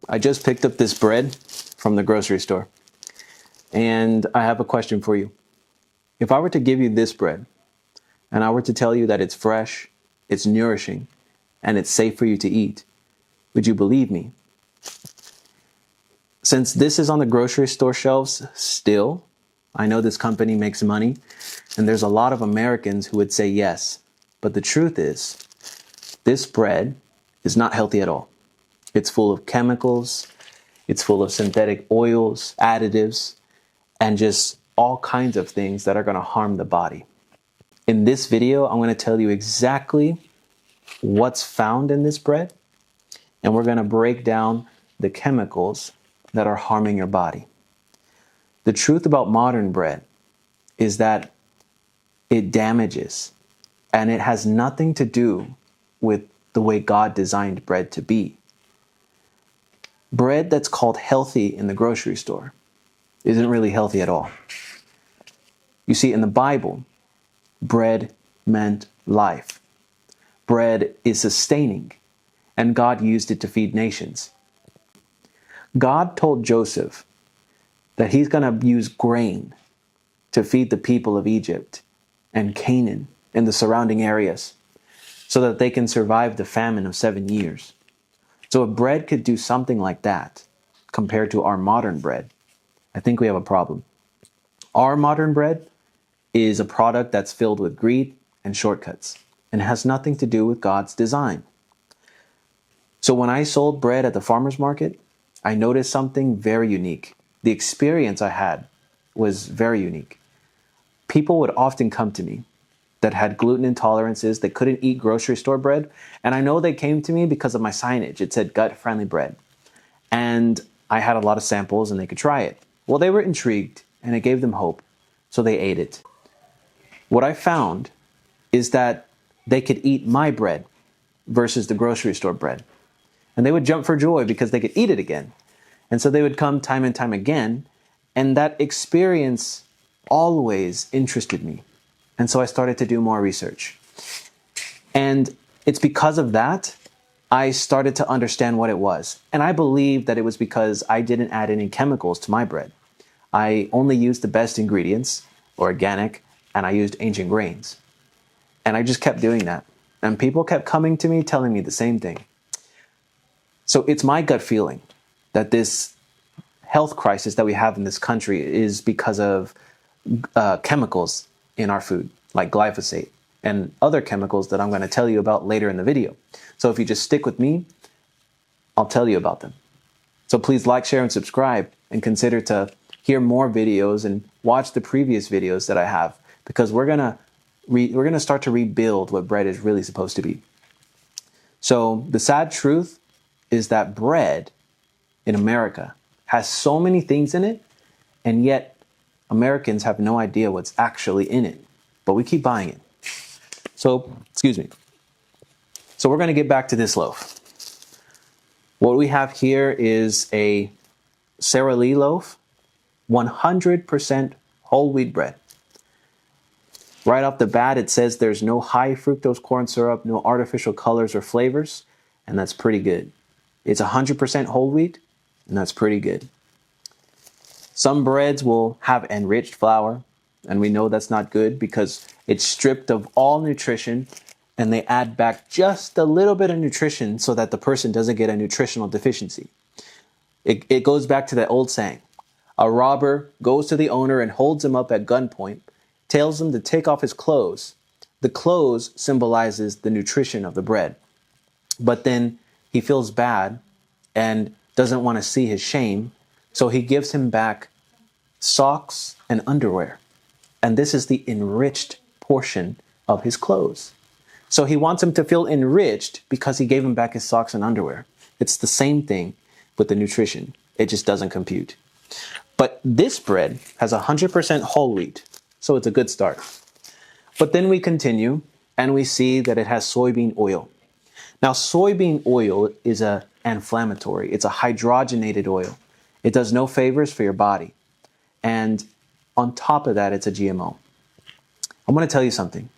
I just picked up this bread from the grocery store, and I have a question for you. If I were to give you this bread, and I were to tell you that it's fresh, it's nourishing, and it's safe for you to eat, would you believe me? Since this is on the grocery store shelves still, I know this company makes money, and there's a lot of Americans who would say yes. But the truth is, this bread is not healthy at all. It's full of chemicals, it's full of synthetic oils, additives, and just all kinds of things that are going to harm the body. In this video, I'm going to tell you exactly what's found in this bread, and we're going to break down the chemicals that are harming your body. The truth about modern bread is that it damages, and it has nothing to do with the way God designed bread to be. Bread that's called healthy in the grocery store isn't really healthy at all. You see, in the Bible, bread meant life. Bread is sustaining, and God used it to feed nations. God told Joseph that he's going to use grain to feed the people of Egypt and Canaan and the surrounding areas so that they can survive the famine of 7 years. So if bread could do something like that compared to our modern bread, I think we have a problem. Our modern bread is a product that's filled with greed and shortcuts and has nothing to do with God's design. So when I sold bread at the farmer's market, I noticed something very unique. The experience I had was very unique. People would often come to me that had gluten intolerances, that couldn't eat grocery store bread. And I know they came to me because of my signage. It said gut-friendly bread. And I had a lot of samples and they could try it. Well, they were intrigued and it gave them hope. So they ate it. What I found is that they could eat my bread versus the grocery store bread. And they would jump for joy because they could eat it again. And so they would come time and time again. And that experience always interested me. And so I started to do more research. And it's because of that, I started to understand what it was. And I believe that it was because I didn't add any chemicals to my bread. I only used the best ingredients, organic, and I used ancient grains. And I just kept doing that. And people kept coming to me telling me the same thing. So it's my gut feeling that this health crisis that we have in this country is because of chemicals in our food, like glyphosate and other chemicals that I'm going to tell you about later in the video. So if you just stick with me, I'll tell you about them. So please like, share, and subscribe, and consider to hear more videos and watch the previous videos that I have, because we're going to start to rebuild what bread is really supposed to be. So the sad truth is that bread in America has so many things in it, and yet Americans have no idea what's actually in it, but we keep buying it. So, excuse me. So we're going to get back to this loaf. What we have here is a Sara Lee loaf, 100% whole wheat bread. Right off the bat, it says there's no high fructose corn syrup, no artificial colors or flavors, and that's pretty good. It's 100% whole wheat, and that's pretty good. Some breads will have enriched flour, and we know that's not good because it's stripped of all nutrition, and they add back just a little bit of nutrition so that the person doesn't get a nutritional deficiency. It goes back to that old saying. A robber goes to the owner and holds him up at gunpoint, tells him to take off his clothes. The clothes symbolizes the nutrition of the bread. But then he feels bad and doesn't want to see his shame, so he gives him back socks and underwear. And this is the enriched portion of his clothes. So he wants him to feel enriched because he gave him back his socks and underwear. It's the same thing with the nutrition. It just doesn't compute. But this bread has 100% whole wheat, so it's a good start. But then we continue and we see that it has soybean oil. Now, soybean oil is an inflammatory. It's a hydrogenated oil. It does no favors for your body. And on top of that, it's a GMO. I'm going to tell you something.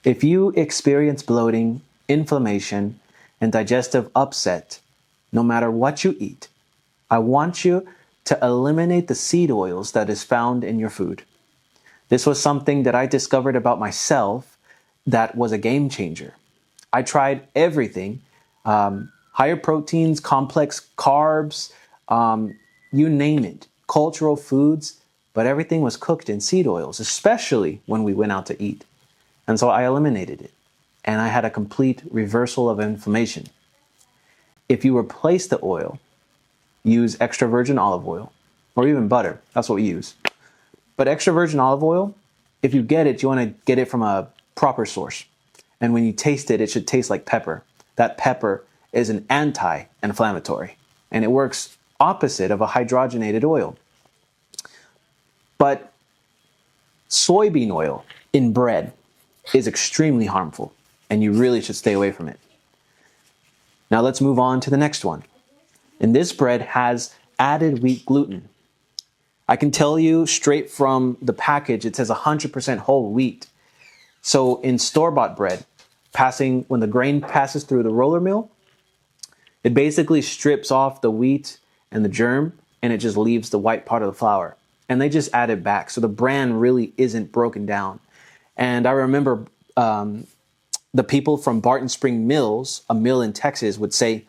If you experience bloating, inflammation, and digestive upset, no matter what you eat, I want you to eliminate the seed oils that is found in your food. This was something that I discovered about myself that was a game changer. I tried everything, higher proteins, complex carbs, you name it, cultural foods, but everything was cooked in seed oils, especially when we went out to eat. And so I eliminated it, and I had a complete reversal of inflammation. If you replace the oil, use extra virgin olive oil, or even butter. That's what we use. But extra virgin olive oil, if you get it, you want to get it from a proper source. And when you taste it, it should taste like pepper. That pepper is an anti-inflammatory, and it works opposite of a hydrogenated oil. But soybean oil in bread is extremely harmful, and you really should stay away from it. Now let's move on to the next one. And this bread has added wheat gluten. I can tell you straight from the package, it says 100% whole wheat. So in store-bought bread, when the grain passes through the roller mill, it basically strips off the wheat and the germ, and it just leaves the white part of the flour. And they just add it back. So the bran really isn't broken down. And I remember the people from Barton Spring Mills, a mill in Texas, would say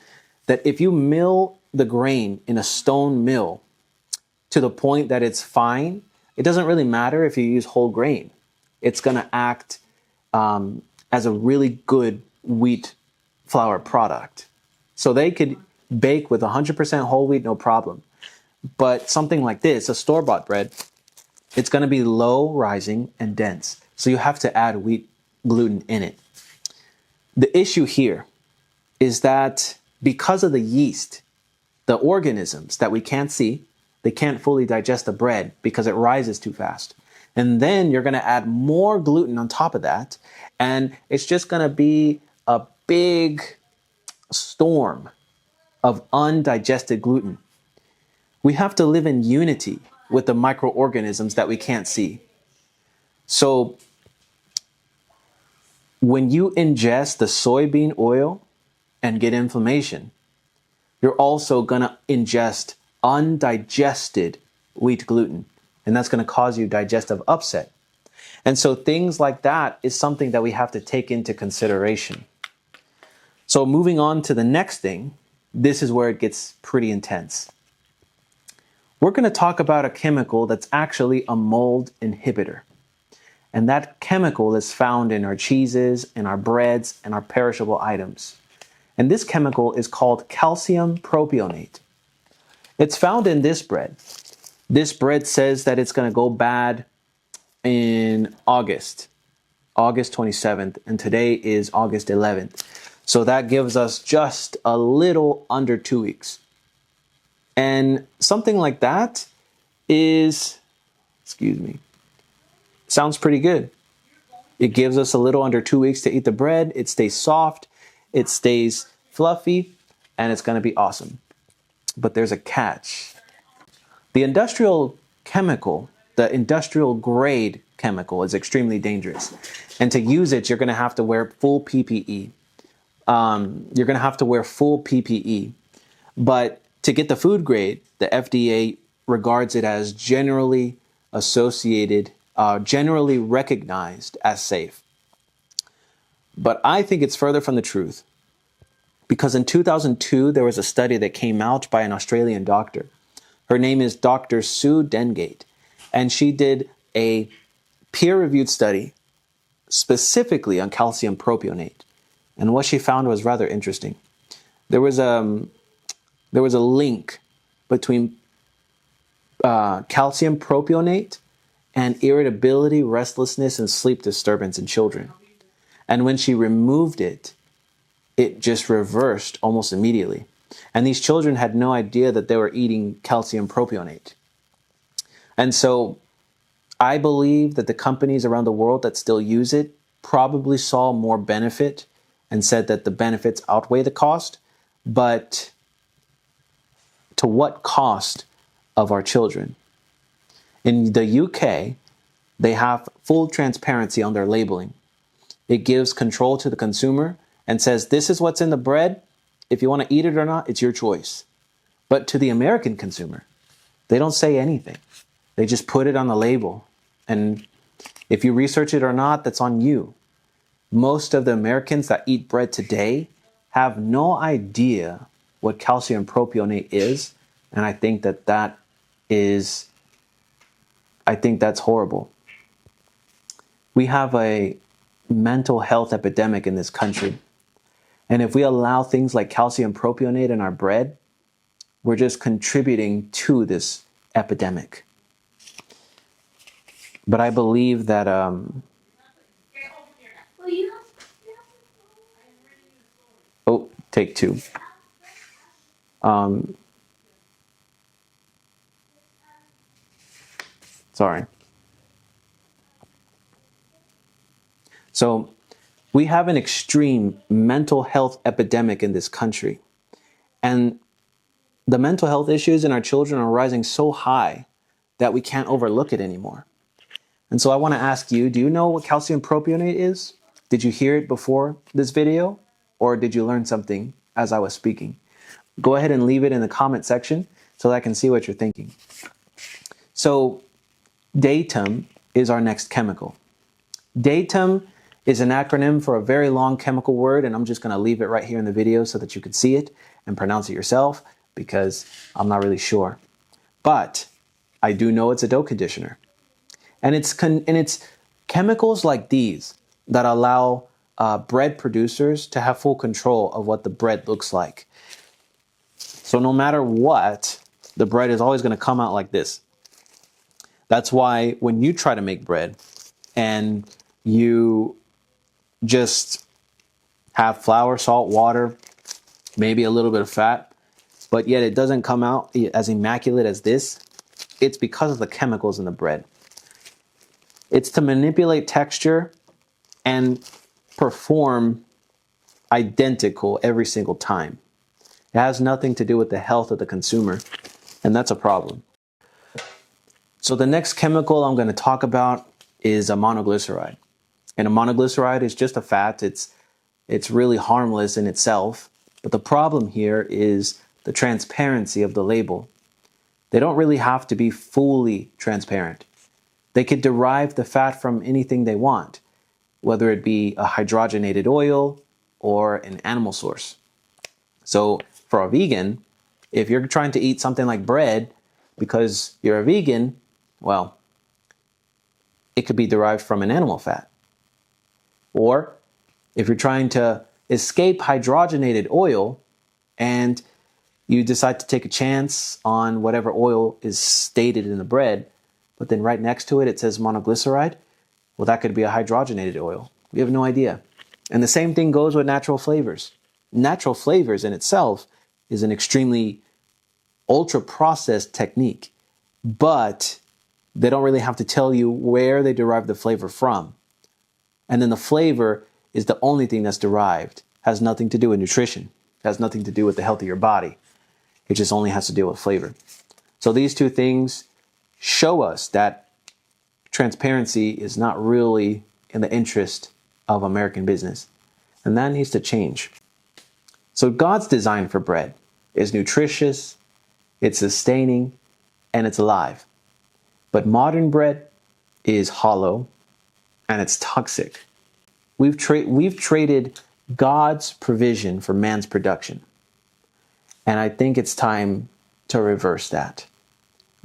that if you mill the grain in a stone mill to the point that it's fine, it doesn't really matter if you use whole grain. It's going to act as a really good wheat flour product. So they could bake with 100% whole wheat, no problem. But something like this, a store-bought bread, it's going to be low rising and dense. So you have to add wheat gluten in it. The issue here is that because of the yeast, the organisms that we can't see, they can't fully digest the bread because it rises too fast. And then you're going to add more gluten on top of that, and it's just going to be a big storm of undigested gluten. We have to live in unity with the microorganisms that we can't see. So when you ingest the soybean oil and get inflammation, you're also going to ingest undigested wheat gluten, and that's going to cause you digestive upset. And so things like that is something that we have to take into consideration. So moving on to the next thing, this is where it gets pretty intense. We're going to talk about a chemical that's actually a mold inhibitor. And that chemical is found in our cheeses, in our breads, and our perishable items. And this chemical is called calcium propionate. It's found in this bread. This bread says that it's going to go bad in August 27th, and today is August 11th. So that gives us just a little under 2 weeks. And something like that sounds pretty good. It gives us a little under 2 weeks to eat the bread. It stays soft, it stays fluffy, and it's going to be awesome. But there's a catch. The industrial grade chemical is extremely dangerous. And to use it, you're going to have to wear full PPE. But to get the food grade, the FDA regards it as generally recognized as safe. But I think it's further from the truth. Because in 2002, there was a study that came out by an Australian doctor. Her name is Dr. Sue Dengate. And she did a peer-reviewed study specifically on calcium propionate. And what she found was rather interesting. There was a link between calcium propionate and irritability, restlessness, and sleep disturbance in children. And when she removed it, it just reversed almost immediately. And these children had no idea that they were eating calcium propionate. And so I believe that the companies around the world that still use it probably saw more benefit and said that the benefits outweigh the cost. But to what cost of our children? In the UK, they have full transparency on their labeling. It gives control to the consumer and says, this is what's in the bread. If you want to eat it or not, it's your choice. But to the American consumer, they don't say anything. They just put it on the label. And if you research it or not, that's on you. Most of the Americans that eat bread today have no idea what calcium propionate is. And I think that's horrible. We have a mental health epidemic in this country. And if we allow things like calcium propionate in our bread, we're just contributing to this epidemic. But I believe that take two. Sorry. So we have an extreme mental health epidemic in this country. And the mental health issues in our children are rising so high that we can't overlook it anymore. And so I want to ask you, do you know what calcium propionate is? Did you hear it before this video? Or did you learn something as I was speaking? Go ahead and leave it in the comment section so that I can see what you're thinking. So datum is our next chemical. Datum is an acronym for a very long chemical word, and I'm just going to leave it right here in the video so that you can see it and pronounce it yourself, because I'm not really sure. But I do know it's a dough conditioner. And it's chemicals like these that allow bread producers to have full control of what the bread looks like. So no matter what, the bread is always going to come out like this. That's why when you try to make bread and you just have flour, salt, water, maybe a little bit of fat, but yet it doesn't come out as immaculate as this, it's because of the chemicals in the bread. It's to manipulate texture and perform identical every single time. It has nothing to do with the health of the consumer, and that's a problem. So the next chemical I'm going to talk about is a monoglyceride. And a monoglyceride is just a fat. It's really harmless in itself. But the problem here is the transparency of the label. They don't really have to be fully transparent. They could derive the fat from anything they want, whether it be a hydrogenated oil or an animal source. So for a vegan, if you're trying to eat something like bread because you're a vegan, well, it could be derived from an animal fat. Or if you're trying to escape hydrogenated oil and you decide to take a chance on whatever oil is stated in the bread, but then right next to it, it says monoglyceride, well, that could be a hydrogenated oil. We have no idea. And the same thing goes with natural flavors. Natural flavors in itself is an extremely ultra-processed technique, but they don't really have to tell you where they derive the flavor from. And then the flavor is the only thing that's derived. Has nothing to do with nutrition. Has nothing to do with the health of your body. It just only has to do with flavor. So these two things show us that transparency is not really in the interest of American business. And that needs to change. So God's design for bread is nutritious, it's sustaining, and it's alive. But modern bread is hollow and it's toxic. We've traded God's provision for man's production. And I think it's time to reverse that.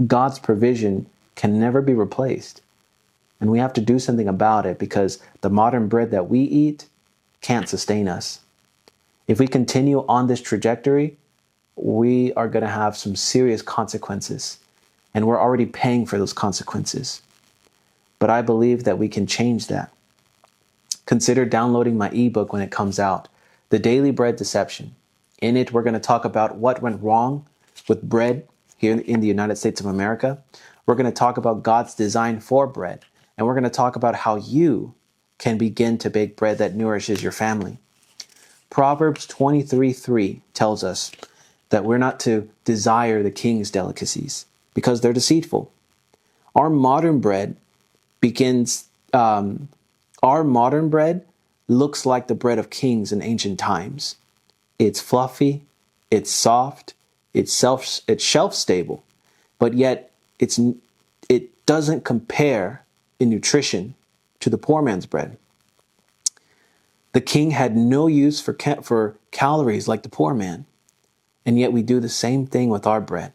God's provision can never be replaced. And we have to do something about it because the modern bread that we eat can't sustain us. If we continue on this trajectory, we are going to have some serious consequences. And we're already paying for those consequences. But I believe that we can change that. Consider downloading my ebook when it comes out, The Daily Bread Deception. In it, we're going to talk about what went wrong with bread here in the United States of America. We're going to talk about God's design for bread. And we're going to talk about how you can begin to bake bread that nourishes your family. Proverbs 23:3 tells us that we're not to desire the king's delicacies because they're deceitful. Our modern bread looks like the bread of kings in ancient times. It's fluffy, it's soft, it's shelf stable, but yet it doesn't compare in nutrition to the poor man's bread. The king had no use for calories like the poor man, and yet we do the same thing with our bread.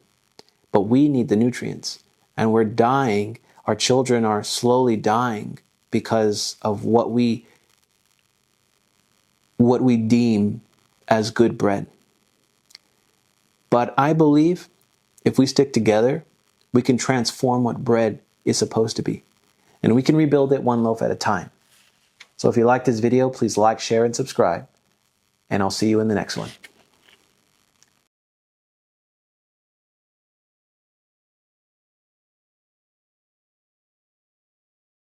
But we need the nutrients, and we're dying. Our children are slowly dying because of what we deem as good bread. But I believe if we stick together, we can transform what bread is supposed to be. And we can rebuild it one loaf at a time. So if you like this video, please like, share, and subscribe. And I'll see you in the next one.